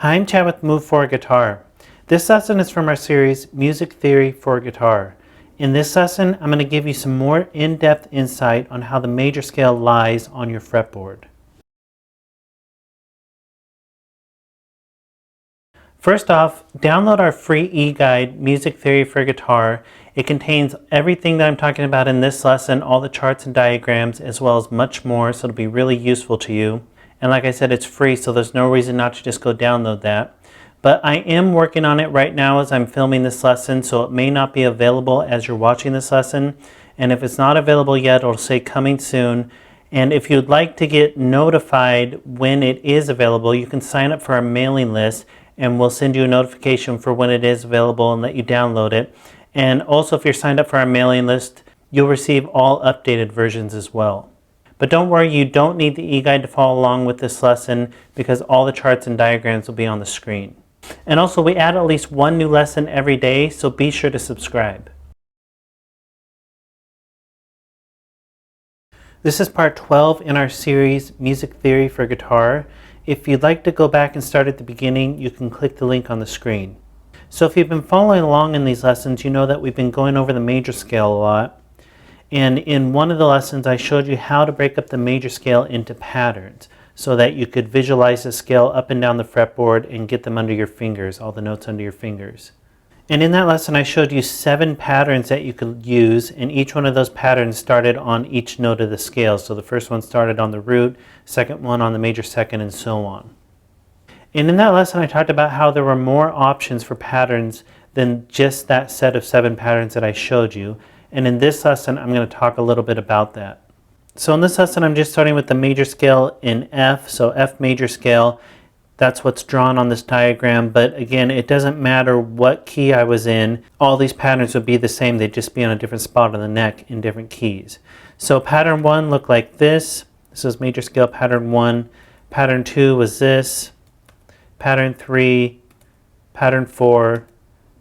Hi, I'm Chad with Move for Guitar. This lesson is from our series, Music Theory for Guitar. In this lesson, I'm going to give you some more in-depth insight on how the major scale lies on your fretboard. First off, download our free e-guide, Music Theory for Guitar. It contains everything that I'm talking about in this lesson, all the charts and diagrams, as well as much more, so it'll be really useful to you. And like I said, it's free, so there's no reason not to just go download that. But I am working on it right now as I'm filming this lesson, so it may not be available as you're watching this lesson. And if it's not available yet, it'll say coming soon. And if you'd like to get notified when it is available, you can sign up for our mailing list, and we'll send you a notification for when it is available and let you download it. And also, if you're signed up for our mailing list, you'll receive all updated versions as well. But don't worry, you don't need the e-guide to follow along with this lesson because all the charts and diagrams will be on the screen. And also, we add at least one new lesson every day, so be sure to subscribe. This is part 12 in our series, Music Theory for Guitar. If you'd like to go back and start at the beginning, you can click the link on the screen. So if you've been following along in these lessons, you know that we've been going over the major scale a lot. And in one of the lessons, I showed you how to break up the major scale into patterns so that you could visualize the scale up and down the fretboard and get them under your fingers, all the notes under your fingers. And in that lesson, I showed you 7 patterns that you could use, and each one of those patterns started on each note of the scale. So the first one started on the root, second one on the major second, and so on. And in that lesson, I talked about how there were more options for patterns than just that set of 7 patterns that I showed you. And in this lesson, I'm going to talk a little bit about that. So in this lesson, I'm just starting with the major scale in F, so F major scale. That's what's drawn on this diagram, but again, it doesn't matter what key I was in. All these patterns would be the same. They'd just be on a different spot on the neck in different keys. So pattern 1 looked like this. This was major scale pattern 1. Pattern 2 was this. Pattern 3, pattern 4,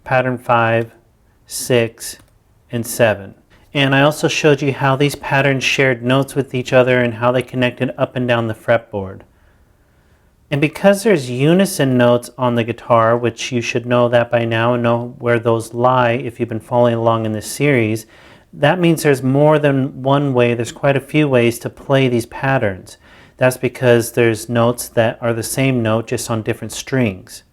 pattern 5, 6, and 7. And I also showed you how these patterns shared notes with each other and how they connected up and down the fretboard. And because there's unison notes on the guitar, which you should know that by now and know where those lie if you've been following along in this series, that means there's more than one way, there's quite a few ways to play these patterns. That's because there's notes that are the same note just on different strings.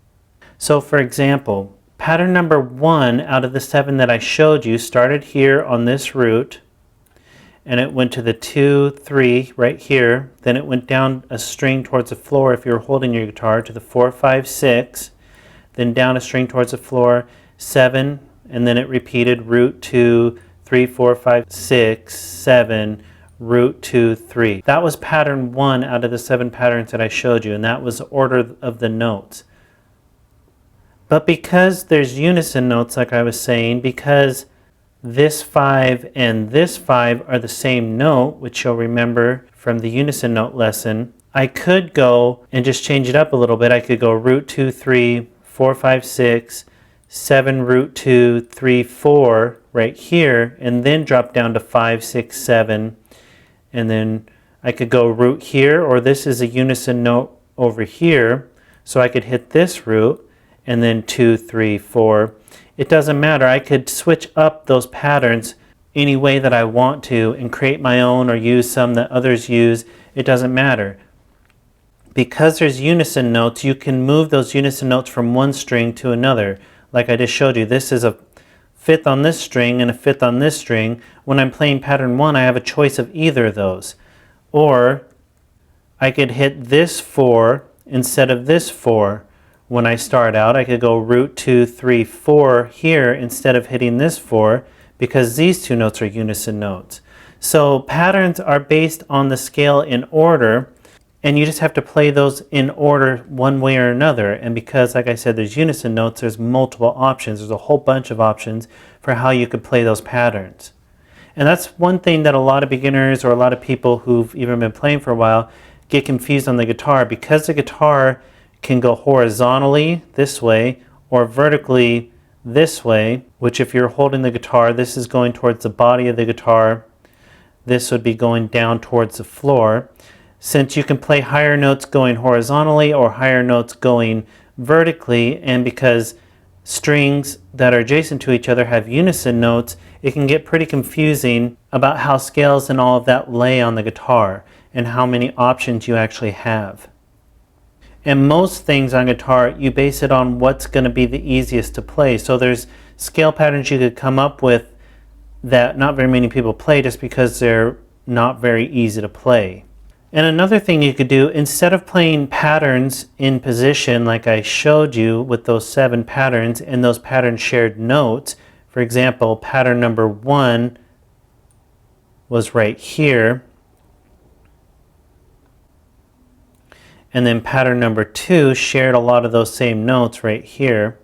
So for example, pattern number 1 out of the 7 that I showed you started here on this root, and it went to the 2, 3 right here. Then it went down a string towards the floor if you're holding your guitar to the 4, 5, 6. Then down a string towards the floor, 7, and then it repeated root 2, 3, 4, 5, 6, 7, root 2, 3. That was pattern 1 out of the 7 patterns that I showed you, and that was the order of the notes. But because there's unison notes, like I was saying, because this 5 and this 5 are the same note, which you'll remember from the unison note lesson, I could go and just change it up a little bit. I could go root 2, 3, 4, 5, 6, 7, root 2, 3, 4 right here, and then drop down to 5, 6, 7, and then I could go root here, or this is a unison note over here, so I could hit this root, and then 2, 3, 4. It doesn't matter. I could switch up those patterns any way that I want to and create my own or use some that others use. It doesn't matter. Because there's unison notes, you can move those unison notes from one string to another. Like I just showed you, this is a 5th on this string and a 5th on this string. When I'm playing pattern 1, I have a choice of either of those. Or I could hit this 4 instead of this 4. When I start out, I could go root 2, 3, 4 here instead of hitting this 4 because these 2 notes are unison notes. So patterns are based on the scale in order, and you just have to play those in order one way or another. And because, like I said, there's unison notes, there's multiple options. There's a whole bunch of options for how you could play those patterns. And that's one thing that a lot of beginners or a lot of people who've even been playing for a while get confused on the guitar. Because the guitar can go horizontally this way or vertically this way, which if you're holding the guitar, this is going towards the body of the guitar, this would be going down towards the floor. Since you can play higher notes going horizontally or higher notes going vertically, and because strings that are adjacent to each other have unison notes, it can get pretty confusing about how scales and all of that lay on the guitar and how many options you actually have. And most things on guitar, you base it on what's going to be the easiest to play. So there's scale patterns you could come up with that not very many people play just because they're not very easy to play. And another thing you could do, instead of playing patterns in position like I showed you with those 7 patterns and those patterns shared notes, for example, pattern number 1 was right here, and then pattern number 2 shared a lot of those same notes right here.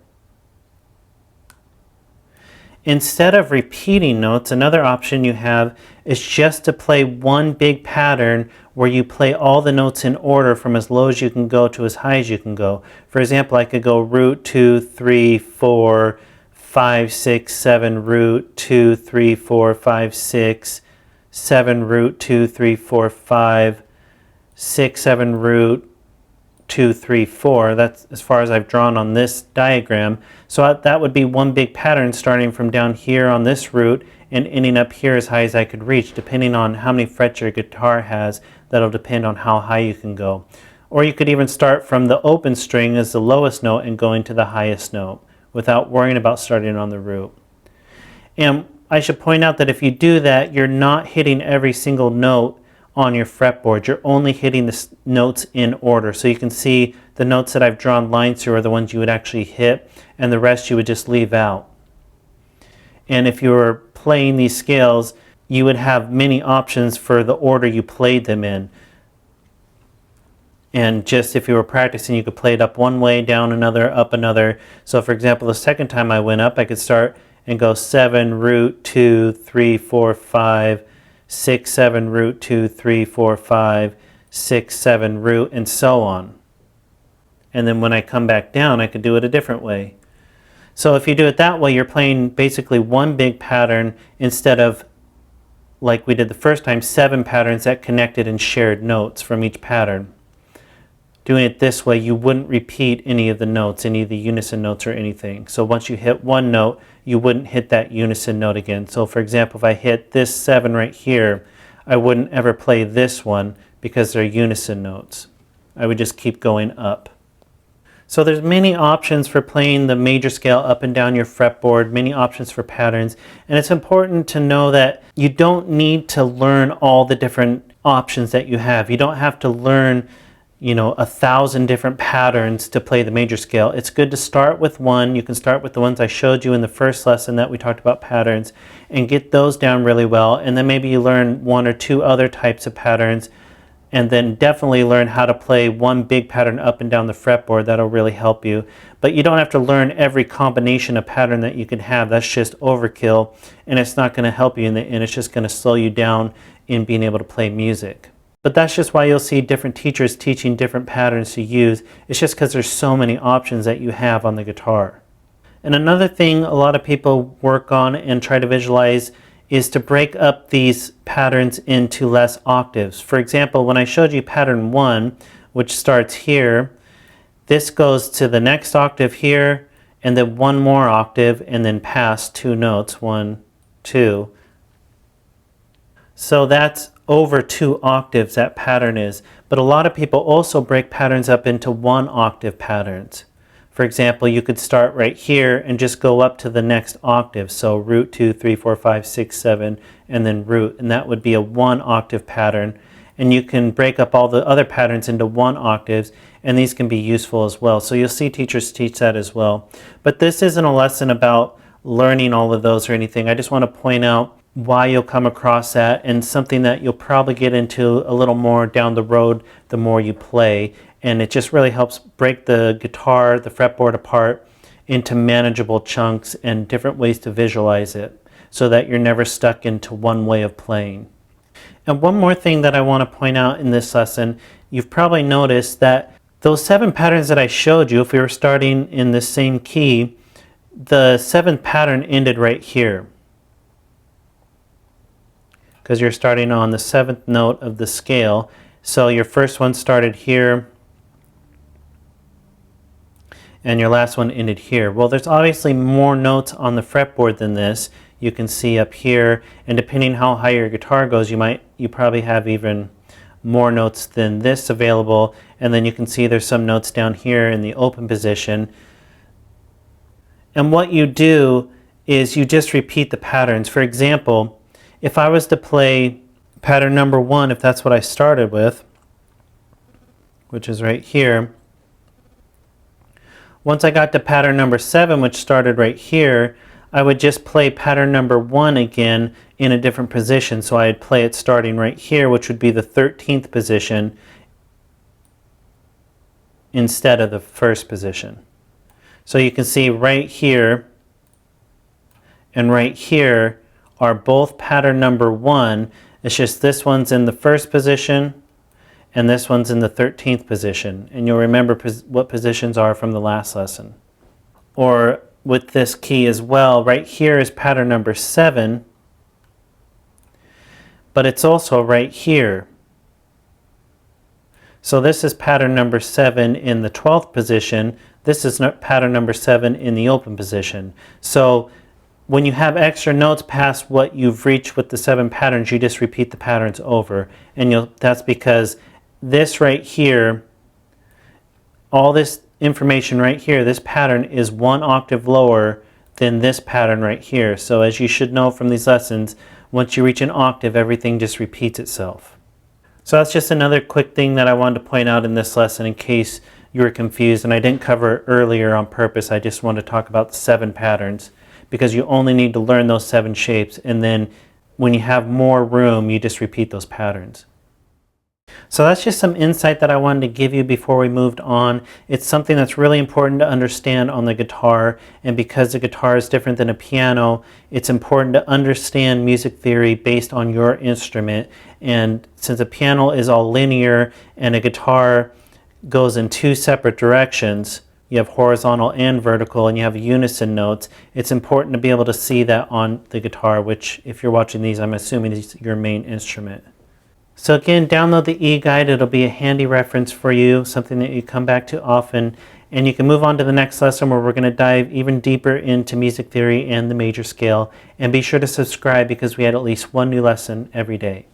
Instead of repeating notes, another option you have is just to play one big pattern where you play all the notes in order from as low as you can go to as high as you can go. For example, I could go root 2, 3, 4, 5, 6, 7, root 2, 3, 4, 5, 6, 7, root 2, 3, 4, 5, 6, 7, root 2, 3, 4. That's as far as I've drawn on this diagram. So that would be one big pattern starting from down here on this root and ending up here as high as I could reach, depending on how many frets your guitar has. That'll depend on how high you can go. Or you could even start from the open string as the lowest note and going to the highest note without worrying about starting on the root. And I should point out that if you do that, you're not hitting every single note on your fretboard. You're only hitting the notes in order. So you can see the notes that I've drawn lines through are the ones you would actually hit, and the rest you would just leave out. And if you were playing these scales, you would have many options for the order you played them in. And just if you were practicing, you could play it up one way, down another, up another. So for example, the second time I went up, I could start and go 7, root 2, 3, 4, 5, 6, 7, root 2, 3, 4, 5, 6, 7, root, and so on. And then when I come back down, I could do it a different way. So if you do it that way, you're playing basically one big pattern instead of, like we did the first time, 7 patterns that connected and shared notes from each pattern. Doing it this way, you wouldn't repeat any of the notes, any of the unison notes or anything. So once you hit one note, you wouldn't hit that unison note again. So for example, if I hit this 7 right here, I wouldn't ever play this one because they're unison notes. I would just keep going up. So there's many options for playing the major scale up and down your fretboard, many options for patterns, and it's important to know that you don't need to learn all the different options that you have. You don't have to learn 1,000 different patterns to play the major scale. It's good to start with one. You can start with the ones I showed you in the first lesson that we talked about patterns and get those down really well, and then maybe you learn 1 or 2 other types of patterns, and then definitely learn how to play one big pattern up and down the fretboard. That'll really help you. But you don't have to learn every combination of pattern that you can have. That's just overkill, and it's not going to help you in the end. It's just going to slow you down in being able to play music. But that's just why you'll see different teachers teaching different patterns to use. It's just because there's so many options that you have on the guitar. And another thing a lot of people work on and try to visualize is to break up these patterns into less octaves. For example, when I showed you pattern 1, which starts here, this goes to the next octave here, and then one more octave, and then past 2 notes, 1, 2. So that's over 2 octaves, that pattern is. But a lot of people also break patterns up into 1 octave patterns. For example, you could start right here and just go up to the next octave. So root 2, 3, 4, 5, 6, 7, and then root. And that would be a 1 octave pattern. And you can break up all the other patterns into 1 octaves, and these can be useful as well. So you'll see teachers teach that as well. But this isn't a lesson about learning all of those or anything. I just want to point out why you'll come across that, and something that you'll probably get into a little more down the road the more you play. And it just really helps break the guitar, the fretboard apart into manageable chunks and different ways to visualize it so that you're never stuck into one way of playing. And one more thing that I want to point out in this lesson, you've probably noticed that those 7 patterns that I showed you, if we were starting in the same key, the 7th pattern ended right here, because you're starting on the 7th note of the scale. So your first one started here, and your last one ended here. Well, there's obviously more notes on the fretboard than this. You can see up here, and depending how high your guitar goes, you probably have even more notes than this available. And then you can see there's some notes down here in the open position. And what you do is you just repeat the patterns. For example, if I was to play pattern number 1, if that's what I started with, which is right here, once I got to pattern number 7, which started right here, I would just play pattern number 1 again in a different position. So I'd play it starting right here, which would be the 13th position instead of the first position. So you can see right here and right here are both pattern number 1. It's just this one's in the first position and this one's in the 13th position. And you'll remember what positions are from the last lesson. Or with this key as well, right here is pattern number 7, but it's also right here. So this is pattern number 7 in the 12th position. This is pattern number 7 in the open position. So when you have extra notes past what you've reached with the 7 patterns, you just repeat the patterns over. And that's because this right here, all this information right here, this pattern is 1 octave lower than this pattern right here. So as you should know from these lessons, once you reach an octave, everything just repeats itself. So that's just another quick thing that I wanted to point out in this lesson in case you were confused, and I didn't cover it earlier on purpose. I just wanted to talk about 7 patterns because you only need to learn those 7 shapes, and then when you have more room, you just repeat those patterns. So that's just some insight that I wanted to give you before we moved on. It's something that's really important to understand on the guitar, and because the guitar is different than a piano, it's important to understand music theory based on your instrument. And since a piano is all linear and a guitar goes in 2 separate directions, you have horizontal and vertical, and you have unison notes, it's important to be able to see that on the guitar, which if you're watching these, I'm assuming is your main instrument. So again, download the e-guide. It'll be a handy reference for you, something that you come back to often. And you can move on to the next lesson where we're going to dive even deeper into music theory and the major scale. And be sure to subscribe because we had at least one new lesson every day.